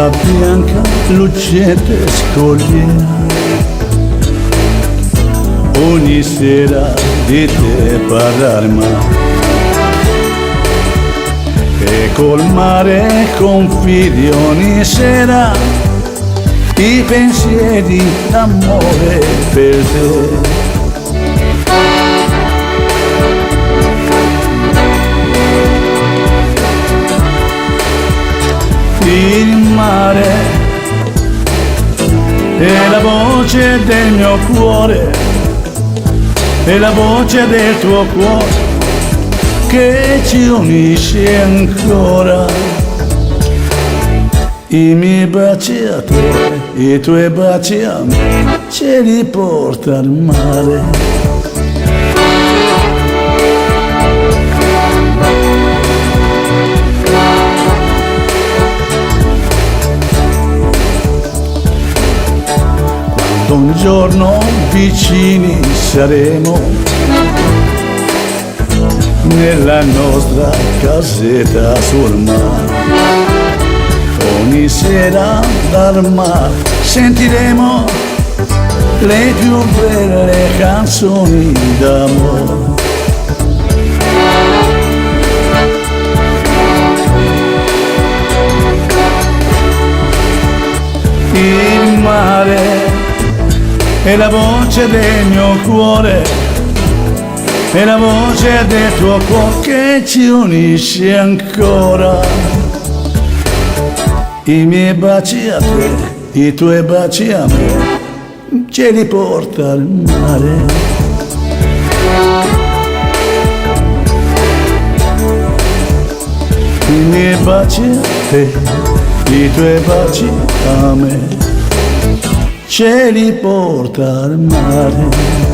la bianca lucette scogliera, ogni sera di te parlar male, e col mare confidi ogni sera i pensieri d'amore per te. Il mare è la voce del mio cuore, è la voce del tuo cuore che ci unisce ancora. I miei baci a te, i tuoi baci a me, ce li porta al mare. Un giorno vicini saremo nella nostra casetta sul mare, ogni sera dal mare sentiremo le più belle canzoni d'amore. Il mare è la voce del mio cuore, è la voce del tuo cuore che ci unisce ancora. I miei baci a te, i tuoi baci a me, ce li porta al mare. I miei baci a te, i tuoi baci a me, ce li porta al mare.